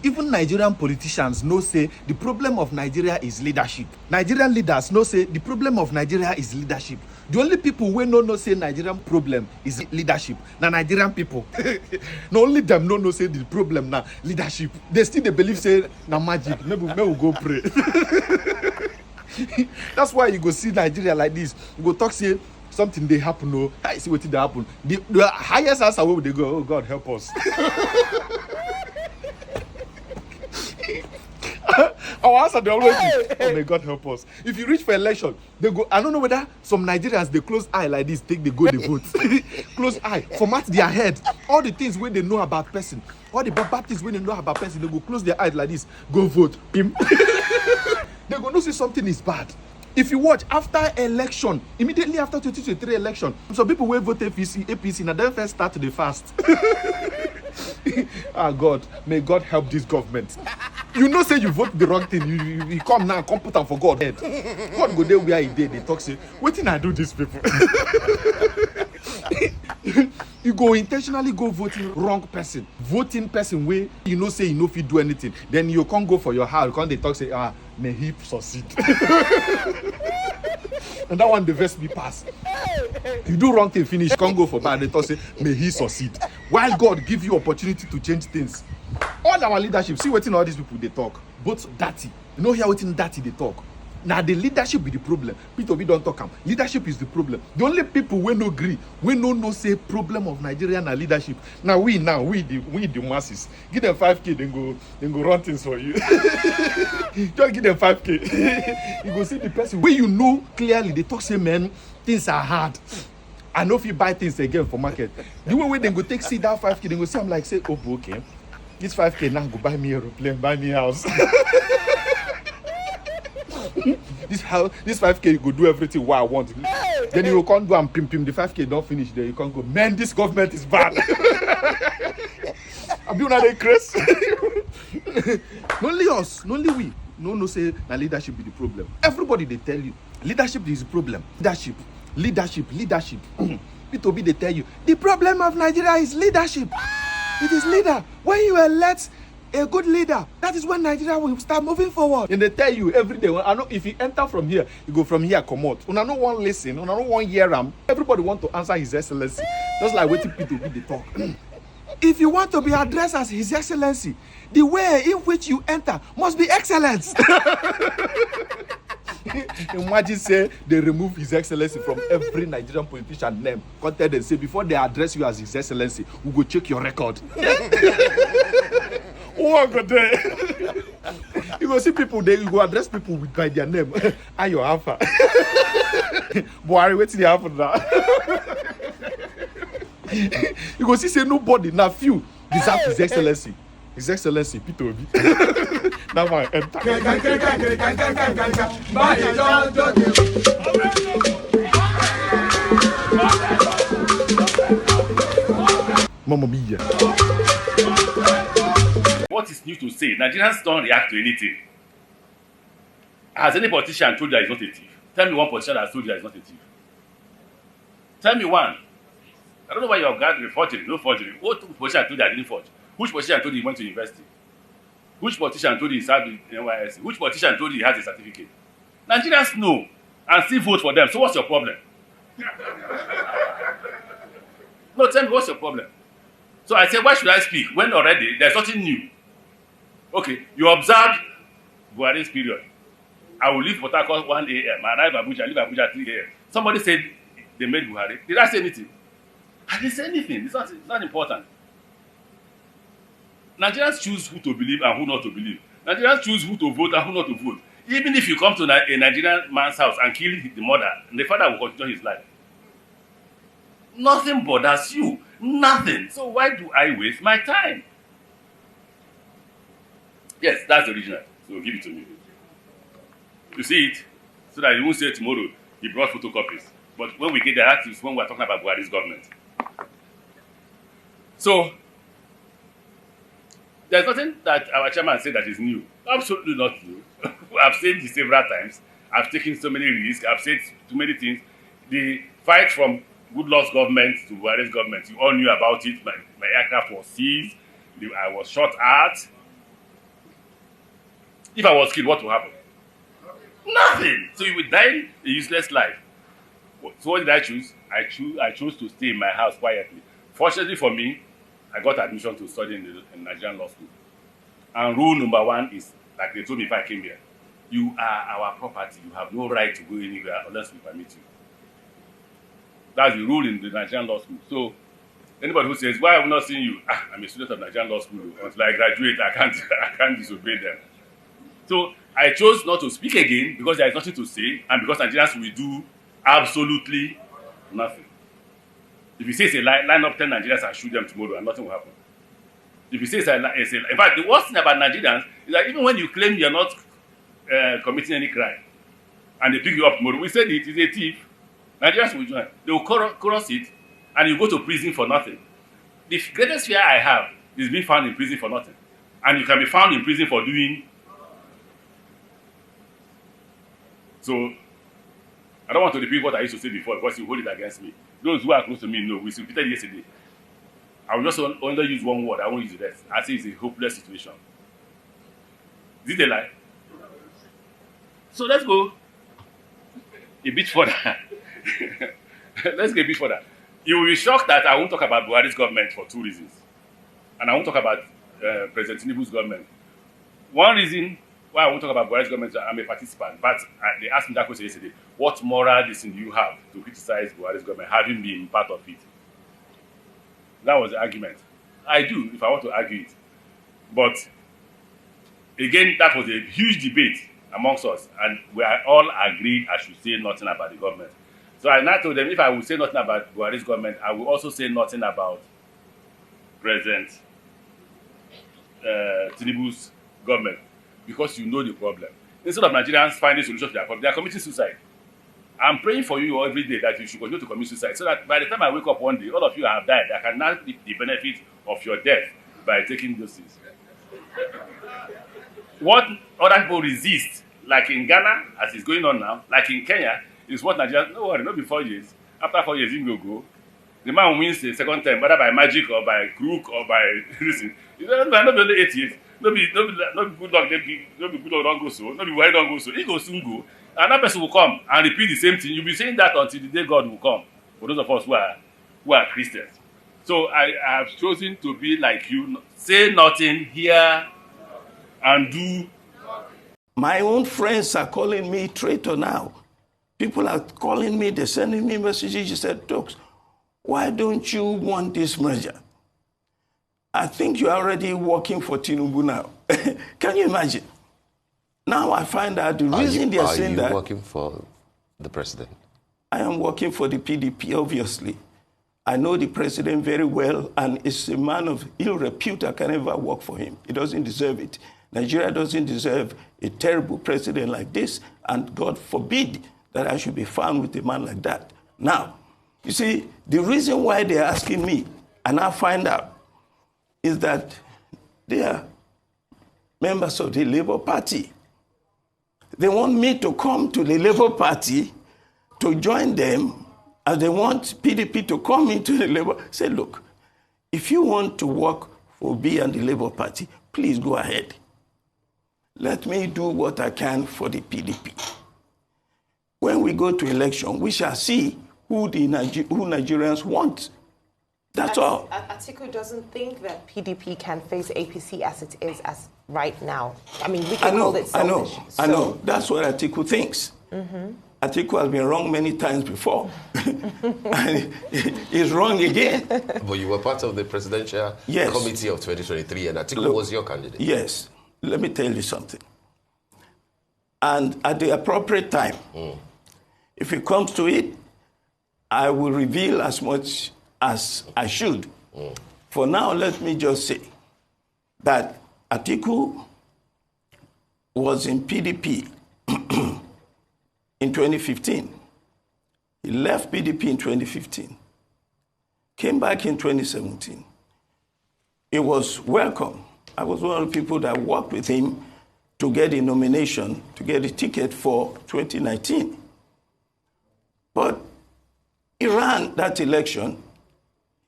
Even Nigerian politicians know say the problem of Nigeria is leadership. Nigerian leaders know say the problem of Nigeria is leadership. The only people wey no know say Nigerian problem is leadership na Nigerian people. Na only them no know say the problem na leadership. They still dey believe say na magic. Maybe we go pray. That's why you go see Nigeria like this. You go talk say something dey happen. No, I see wetin dey happen. The highest answer wey they go, oh God help us. Our answer they always be, oh may God help us. If you reach for election, they go. I don't know whether some Nigerians they close eye like this, take they go they vote. Close eye, format their head. All the things when they know about person, all the bad things when they know about person, they go close their eyes like this, go vote. Pim. They go know say something is bad. If you watch after election, immediately after 2023 election, some people will vote APC, and then first start the fast. Ah God, may God help this government. You know say you vote the wrong thing, you come now, come put am for God head. God go there where he did, they talk say, wetin I do these people? You go intentionally go voting wrong person, voting person where you know say you no fit do anything, then you can't go for your house, can't they talk say, ah, may he succeed. And that one the verse be pass. You do wrong thing, finish, can't go for bad, they talk say, may he succeed. While God give you opportunity to change things. All our leadership, see wetin all these people they talk, both Datti, you know here wetin Datti they talk. Now the leadership be the problem. Peter Obi don't talk am. Leadership is the problem. The only people we no agree, we no say problem of Nigeria na leadership. Now we the masses. Give them 5K, then go run things for you. Just give them 5K. You go see the person where you know clearly they talk say man, things are hard. I know if you buy things again for market. The way they go take see that 5K, they go see I'm like say, oh okay. This 5K now go buy me aeroplane, buy me house. This 5K you go do everything what I want. Then you can't go and pim the 5K don't finish there. You can't go, man, this government is bad. I'm doing that crazy. Not only us, not only we. No say that leadership be the problem. Everybody they tell you leadership is the problem. Leadership. People they tell you the problem of Nigeria is leadership. It is leader. When you elect a good leader, that is when Nigeria will start moving forward. And they tell you every day. I know if you enter from here, you go from here, come out. Una no one listen, una no one hear him. Everybody want to answer His Excellency. Just like waiting people to be the talk. If you want to be addressed as His Excellency, the way in which you enter must be excellence. Imagine say they remove His Excellency from every Nigerian politician name. Come tell them say before they address you as His Excellency, we go check your record. Oh God, there. You go see people there. You go address people with by their name. Ayo Alpha. Buhari, wait till they happen now. You go see say nobody, now few deserve His Excellency. His Excellency Peter Obi. Now my enter. Mamma mia. What is new to say? Nigerians don't react to anything. Has any politician told you that he's not a thief? Tell me one politician that has told you that he's not a thief. Tell me one. I don't know why you're gathering forgery. No forgery. What politician told you I didn't forge? Which politician told you he went to university? Which politician told you he served in NYSC? Which politician told you he has a certificate? Nigerians know and still vote for them. So what's your problem? No, tell me what's your problem? So I said, why should I speak when already there's nothing new? Okay, you observed Buhari's period. I will leave Port Harcourt 1 a.m. I arrive Abuja, leave Abuja 3 a.m. Somebody said they made Buhari. Did I say anything? I didn't say anything. It's not important. Nigerians choose who to believe and who not to believe. Nigerians choose who to vote and who not to vote. Even if you come to a Nigerian man's house and kill the mother, the father will continue his life. Nothing bothers you. Nothing. So why do I waste my time? Yes, that's the original. So give it to me. You see it? So that you won't say tomorrow he brought photocopies. But when we get there, that is when we're talking about Buhari's government. So, there's nothing that our chairman said that is new. Absolutely not new. I've said this several times. I've taken so many risks. I've said too many things. The fight from Goodluck's government to Buhari's government, you all knew about it. My aircraft was seized. I was shot at. If I was killed, what will happen? Nothing. So you would die a useless life. So what did I choose? I chose to stay in my house quietly. Fortunately for me, I got admission to study in Nigerian law school. And rule number one is, like they told me if I came here, you are our property. You have no right to go anywhere unless we permit you. That's the rule in the Nigerian law school. So anybody who says, why have I not seen you? I'm a student of Nigerian law school. Until I graduate, I can't disobey them. So I chose not to speak again because there is nothing to say, and because Nigerians will do absolutely nothing. If you say it's a lie, line up 10 Nigerians and shoot them tomorrow and nothing will happen. If you say it's a lie, in fact, the worst thing about Nigerians is that even when you claim you're not committing any crime and they pick you up tomorrow, we said it is a thief, Nigerians will join. They will chorus it and you go to prison for nothing. The greatest fear I have is being found in prison for nothing. And you can be found in prison for doing. So I don't want to repeat what I used to say before because you hold it against me. Those who are close to me know. We repeated yesterday. I will just only use one word. I won't use the rest. I say it's a hopeless situation. Is it a lie? So let's go a bit further. Let's go a bit further. You will be shocked that I won't talk about Buhari's government for two reasons. And I won't talk about President Tinubu's government. One reason why I won't talk about Buhari's government is that I'm a participant. But they asked me that question yesterday. What moral reason do you have to criticize Buhari's government, having been part of it? That was the argument. I do, if I want to argue it. But again, that was a huge debate amongst us. And we are all agreed I should say nothing about the government. So I now told them if I will say nothing about Buhari's government, I will also say nothing about President Tinubu's government. Because you know the problem. Instead of Nigerians finding solutions to their problem, they are committing suicide. I'm praying for you every day that you should continue to commit suicide so that by the time I wake up one day, all of you have died. I can now reap the benefit of your death by taking those things. What other people resist, like in Ghana, as it's going on now, like in Kenya, is what Nigerians, no worry, not be 4 years. After 4 years, you go. The man wins the second time, whether by magic or by crook or by reason. Not be only 8 years. No be good luck, no be good luck don't go so, no be worry don't go so. He go soon go. Another person will come and repeat the same thing. You'll be saying that until the day God will come. For those of us who are Christians. So I have chosen to be like you. Say nothing, hear and do. My own friends are calling me traitor now. People are calling me, they're sending me messages. You said, Tokes, why don't you want this merger? I think you're already working for Tinubu now. Can you imagine? Now I find out the reason they are saying that. Are you working for the president? I am working for the PDP, obviously. I know the president very well, and is a man of ill repute. I can never work for him. He doesn't deserve it. Nigeria doesn't deserve a terrible president like this, and God forbid that I should be found with a man like that. Now, you see, the reason why they're asking me, and I find out, is that they are members of the Labour Party. They want me to come to the Labour Party to join them, and they want PDP to come into the Labour. Say, look, if you want to work for me and the Labour Party, please go ahead. Let me do what I can for the PDP. When we go to election, we shall see who Nigerians want. That's all. Atiku doesn't think that PDP can face APC as it is as right now. I mean, we can call it selfish. I know. That's what Atiku thinks. Mm-hmm. Atiku has been wrong many times before. And he's wrong again. But you were part of the presidential committee of 2023, and Atiku was your candidate. Yes. Let me tell you something. And at the appropriate time, if it comes to it, I will reveal as much as I should. For now, let me just say that Atiku was in PDP in 2015. He left PDP in 2015, came back in 2017. He was welcome. I was one of the people that worked with him to get a nomination, to get a ticket for 2019. But he ran that election.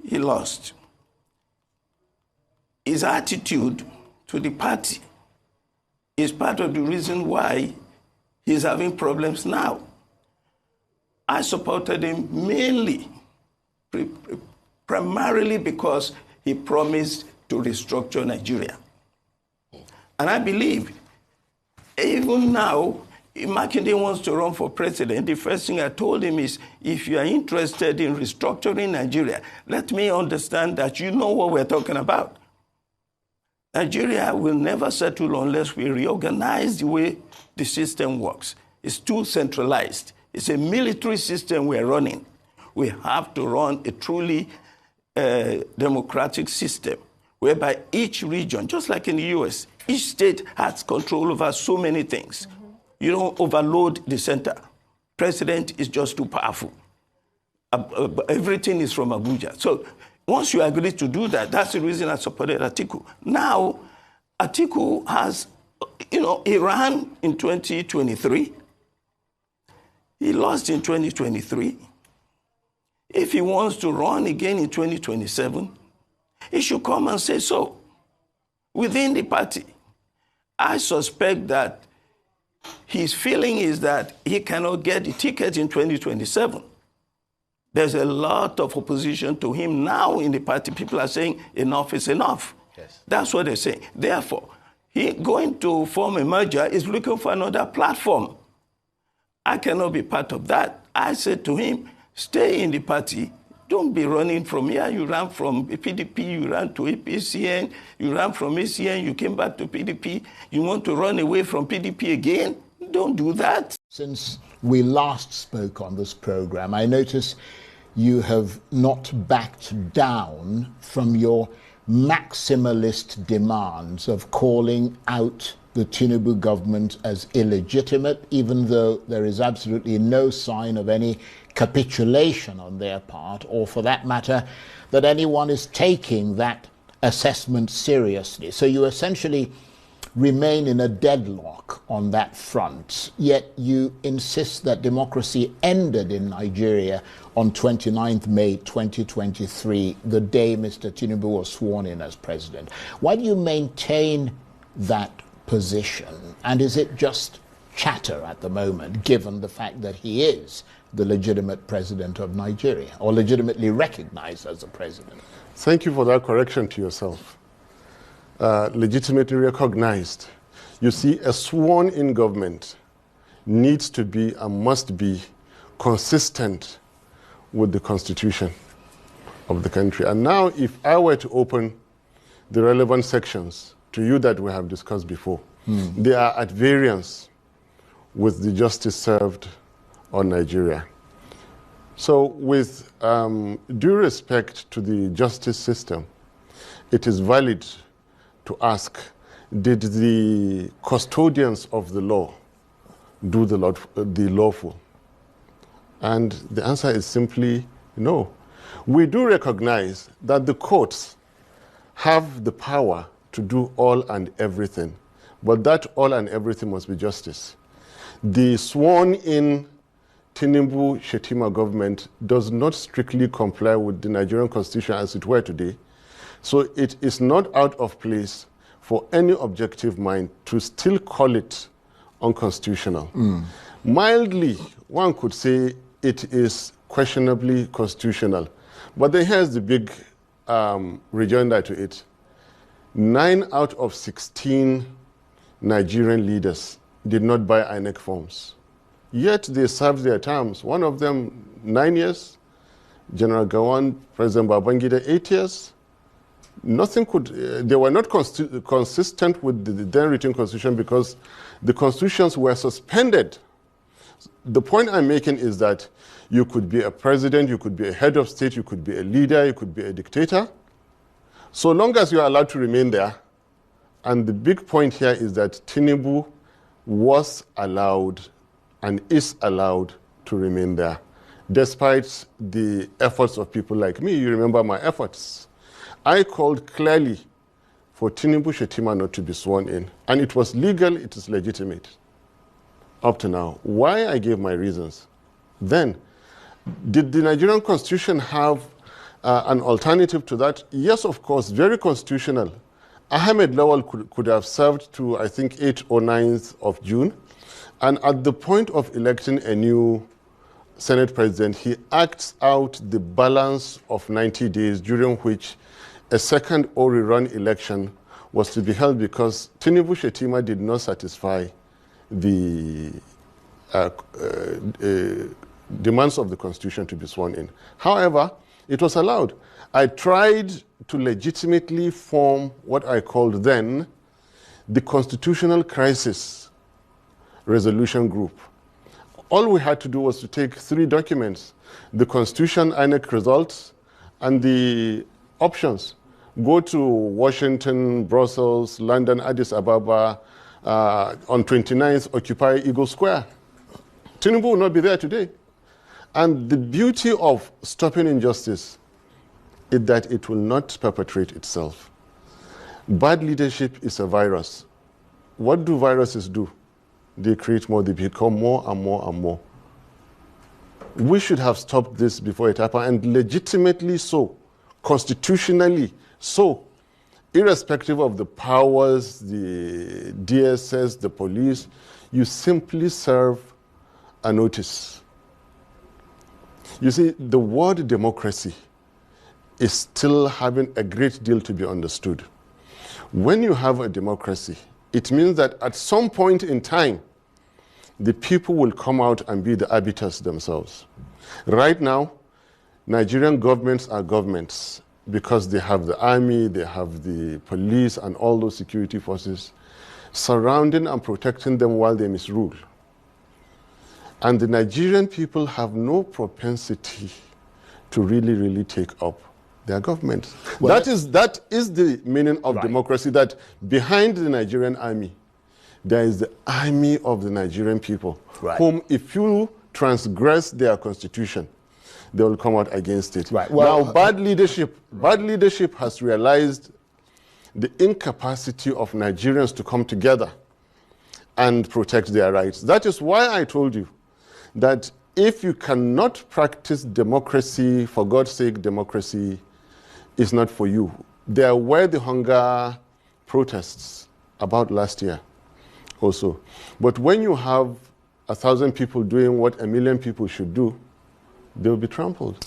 He lost. His attitude to the party is part of the reason why he's having problems now. I supported him mainly, primarily because he promised to restructure Nigeria. And I believe, even now, if Makinde wants to run for president, the first thing I told him is, if you are interested in restructuring Nigeria, let me understand that you know what we're talking about. Nigeria will never settle unless we reorganize the way the system works. It's too centralized. It's a military system we're running. We have to run a truly democratic system whereby each region, just like in the US, each state has control over so many things. You don't overload the center. President is just too powerful. Everything is from Abuja. So once you agree to do that, that's the reason I supported Atiku. Now, Atiku has, he ran in 2023. He lost in 2023. If he wants to run again in 2027, he should come and say so within the party. I suspect that his feeling is that he cannot get the ticket in 2027. There's a lot of opposition to him now in the party. People are saying enough is enough. Yes. That's what they're saying. Therefore, he going to form a merger is looking for another platform. I cannot be part of that. I said to him, stay in the party. Don't be running from here. You ran from PDP, you ran to APCN, you ran from ACN, you came back to PDP. You want to run away from PDP again? Don't do that. Since we last spoke on this program, I notice you have not backed down from your maximalist demands of calling out the Tinubu government as illegitimate, even though there is absolutely no sign of any capitulation on their part, or for that matter, that anyone is taking that assessment seriously. So you essentially remain in a deadlock on that front, yet you insist that democracy ended in Nigeria on 29th May 2023, the day Mr. Tinubu was sworn in as president. Why do you maintain that position? And is it just chatter at the moment, given the fact that he is the legitimate president of Nigeria, or legitimately recognized as the president? Thank you for that correction to yourself. Legitimately recognized. You see, a sworn-in government needs to be and must be consistent with the constitution of the country. And now, if I were to open the relevant sections to you that we have discussed before, they are at variance with the justice served on Nigeria. So with due respect to the justice system, it is valid to ask, did the custodians of the law do the lawful? And the answer is simply no. We do recognize that the courts have the power to do all and everything, but that all and everything must be justice. The sworn-in Tinubu Shetima government does not strictly comply with the Nigerian constitution as it were today. So it is not out of place for any objective mind to still call it unconstitutional. Mildly, one could say it is questionably constitutional. But then here's the big rejoinder to it. 9 out of 16 Nigerian leaders did not buy INEC forms. Yet they served their terms. One of them 9 years, General Gawan, President Babangida 8 years. Nothing could, they were not consistent with the then written constitution because the constitutions were suspended. The point I'm making is that you could be a president, you could be a head of state, you could be a leader, you could be a dictator, so long as you are allowed to remain there. And the big point here is that Tinubu was allowed and is allowed to remain there, despite the efforts of people like me. You remember my efforts. I called clearly for Tinubu Shetima not to be sworn in. And it was legal, it is legitimate up to now. Why? I gave my reasons. Then, did the Nigerian constitution have an alternative to that? Yes, of course, very constitutional. Ahmed Lawal could have served to, I think, 8th or 9th of June. And at the point of electing a new Senate president, he acts out the balance of 90 days during which a second or rerun election was to be held because Tinubu Shetima did not satisfy the demands of the Constitution to be sworn in. However, it was allowed. I tried to legitimately form what I called then the Constitutional Crisis Resolution Group. All we had to do was to take 3 documents, the Constitution, INEC results, and the options. Go to Washington, Brussels, London, Addis Ababa, on 29th, occupy Eagle Square. Tinubu will not be there today. And the beauty of stopping injustice is that it will not perpetrate itself. Bad leadership is a virus. What do viruses do? They create more, they become more and more and more. We should have stopped this before it happened, and legitimately so, constitutionally so, irrespective of the powers, the DSS, the police, you simply serve a notice. You see, the word democracy is still having a great deal to be understood. When you have a democracy, it means that at some point in time, the people will come out and be the arbiters themselves. Right now, Nigerian governments are governments because they have the army, they have the police and all those security forces surrounding and protecting them while they misrule. And the Nigerian people have no propensity to really take up their government. Well, that is the meaning of democracy, that behind the Nigerian army, there is the army of the Nigerian people, whom if you transgress their constitution, they will come out against it. Well, now, bad leadership has realized the incapacity of Nigerians to come together and protect their rights. That is why I told you that if you cannot practice democracy, for God's sake, democracy is not for you. There were the hunger protests about last year also. But when you have 1,000 people doing what 1 million people should do, they'll be trampled.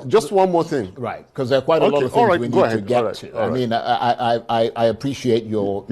Just one more thing. Because there are quite a lot of things we need to get to. I mean, I appreciate your